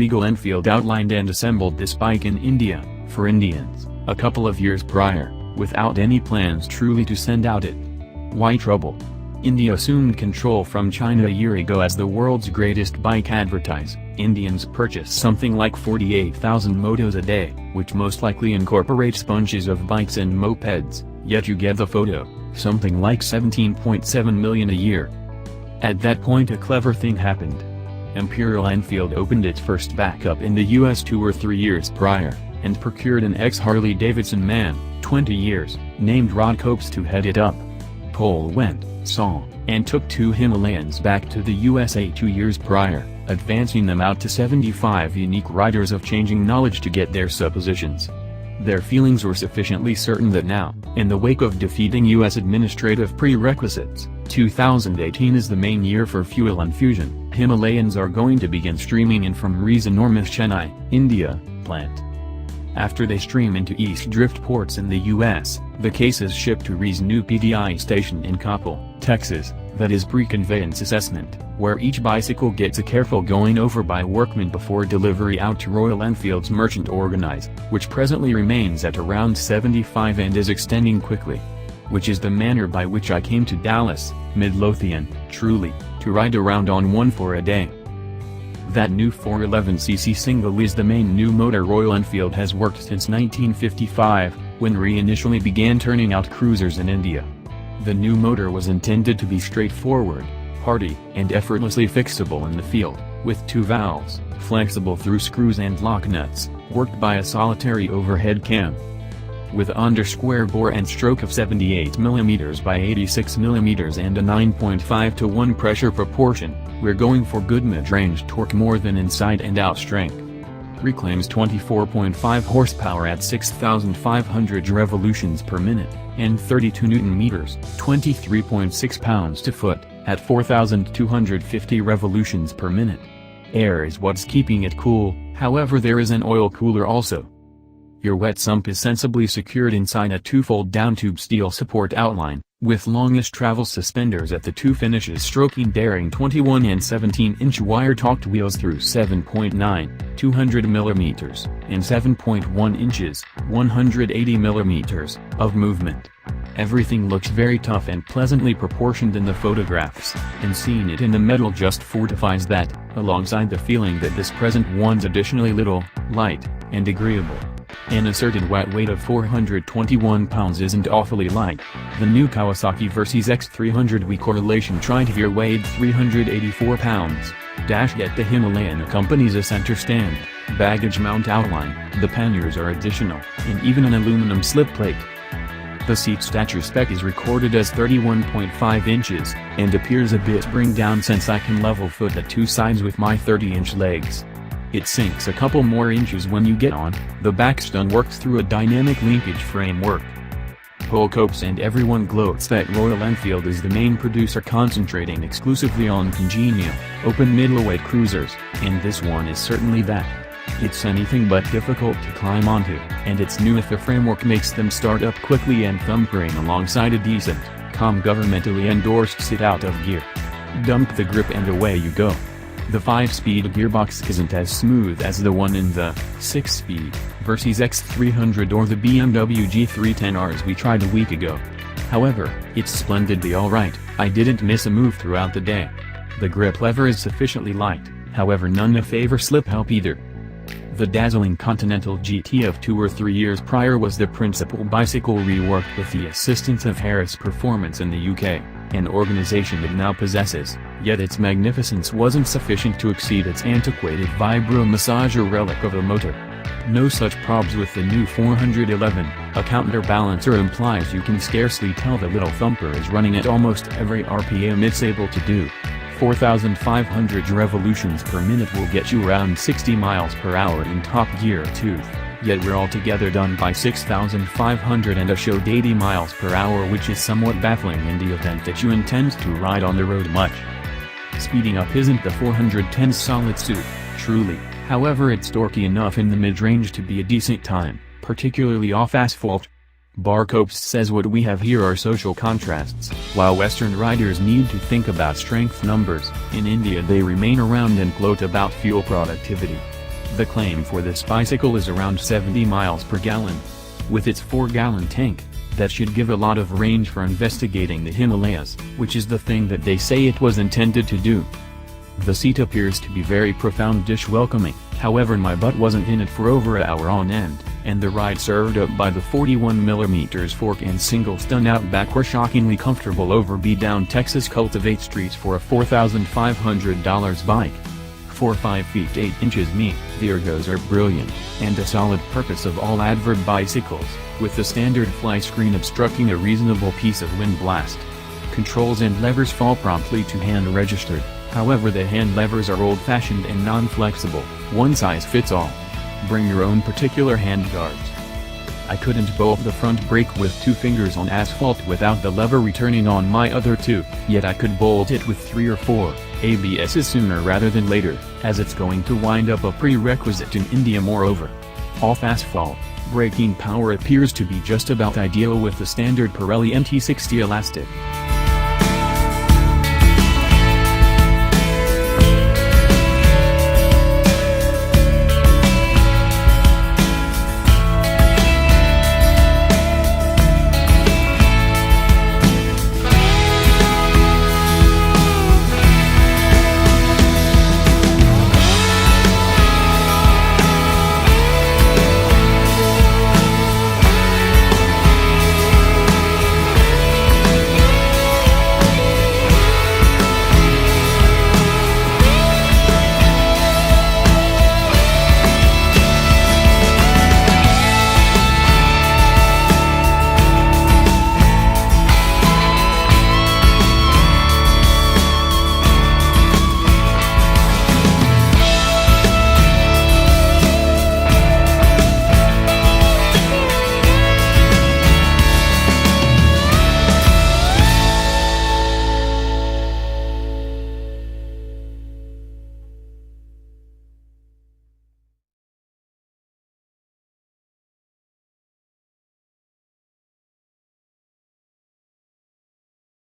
regal Enfield outlined and assembled this bike in India, for Indians, a couple of years prior, without any plans truly to send out it. Why trouble? India assumed control from China a year ago as the world's greatest bike advertise. Indians purchase something like 48,000 motos a day, which most likely incorporates bunches of bikes and mopeds, yet you get the photo, something like 17.7 million a year. At that point a clever thing happened. Imperial Enfield opened its first backup in the US 2 or 3 years prior, and procured an ex-Harley-Davidson man, 20 years, named Rod Copes to head it up. Cole went, saw, and took 2 Himalayans back to the USA 2 years prior, advancing them out to 75 unique riders of changing knowledge to get their suppositions. Their feelings were sufficiently certain that now, in the wake of defeating US administrative prerequisites, 2018 is the main year for fuel infusion. Himalayans are going to begin streaming in from Re's enormous Chennai, India, plant. After they stream into East Drift ports in the US, the case is shipped to Re's new PDI station in Coppell, Texas, that is pre-conveyance assessment, where each bicycle gets a careful going over by workmen before delivery out to Royal Enfield's merchant organize, which presently remains at around 75 and is extending quickly. Which is the manner by which I came to Dallas, Midlothian, truly, to ride around on one for a day. That new 411cc single is the main new motor Royal Enfield has worked since 1955, when Re initially began turning out cruisers in India. The new motor was intended to be straightforward, hardy, and effortlessly fixable in the field, with 2 valves, flexible through screws and lock nuts, worked by a solitary overhead cam. With under-square bore and stroke of 78mm by 86mm and a 9.5:1 pressure proportion, we're going for good mid-range torque more than inside and out strength. Reclaims 24.5 horsepower at 6,500 revolutions per minute, and 32 Nm, 23.6 pounds to foot, at 4,250 revolutions per minute. Air is what's keeping it cool, however there is an oil cooler also. Your wet sump is sensibly secured inside a 2-fold downtube steel support outline, with longest travel suspenders at the 2 finishes stroking daring 21 and 17-inch wire-topped wheels through 7.9, 200mm, and 7.1 inches, 180mm, of movement. Everything looks very tough and pleasantly proportioned in the photographs, and seeing it in the metal just fortifies that, alongside the feeling that this present one's additionally little, light, and agreeable. An asserted wet weight of 421 pounds isn't awfully light. The new Kawasaki Versys X300 W correlation tried here weighed 384 pounds. Yet the Himalayan accompanies a center stand, baggage mount outline, the panniers are additional, and even an aluminum slip plate. The seat stature spec is recorded as 31.5 inches, and appears a bit bring down since I can level foot the 2 sides with my 30-inch legs. It sinks a couple more inches when you get on. The backstone works through a dynamic linkage framework. Cole Copes and everyone gloats that Royal Enfield is the main producer concentrating exclusively on congenial, open middleweight cruisers, and this one is certainly that. It's anything but difficult to climb onto, and it's new if the framework makes them start up quickly and thumpering alongside a decent, calm governmentally endorsed sit out of gear. Dump the grip and away you go. The 5-speed gearbox isn't as smooth as the one in the 6-speed Versys X300 or the BMW G310Rs we tried a week ago. However, it's splendidly alright. I didn't miss a move throughout the day. The grip lever is sufficiently light, however none to favor slip help either. The dazzling Continental GT of 2 or 3 years prior was the principal bicycle reworked with the assistance of Harris Performance in the UK, an organization it now possesses, yet its magnificence wasn't sufficient to exceed its antiquated vibro-massager relic of a motor. No such probs with the new 411, a counterbalancer implies you can scarcely tell the little thumper is running at almost every RPM it's able to do. 4,500 revolutions per minute will get you around 60 miles per hour in top gear tooth, yet we're altogether done by 6,500 and a showed 80 miles per hour, which is somewhat baffling in the event that you intend to ride on the road much. Speeding up isn't the 410's solid suit, truly, however it's torquey enough in the mid-range to be a decent time, particularly off asphalt. Copes says what we have here are social contrasts. While Western riders need to think about strength numbers, in India they remain around and gloat about fuel productivity. The claim for this bicycle is around 70 miles per gallon. With its 4-gallon tank, that should give a lot of range for investigating the Himalayas, which is the thing that they say it was intended to do. The seat appears to be very profound welcoming, however my butt wasn't in it for over an hour on end, and the ride served up by the 41mm fork and single stun out back were shockingly comfortable over beat-down Texas cultivate streets for a $4,500 bike. 4 5 feet 8 inches me, the ergos are brilliant, and a solid purpose of all advert bicycles, with the standard fly screen obstructing a reasonable piece of wind blast. Controls and levers fall promptly to hand registered, however the hand levers are old-fashioned and non-flexible, one size fits all. Bring your own particular hand guards. I couldn't bolt the front brake with 2 fingers on asphalt without the lever returning on my other 2, yet I could bolt it with 3 or 4 ABSs sooner rather than later, as it's going to wind up a prerequisite in India moreover. Off asphalt, braking power appears to be just about ideal with the standard Pirelli MT60 elastic.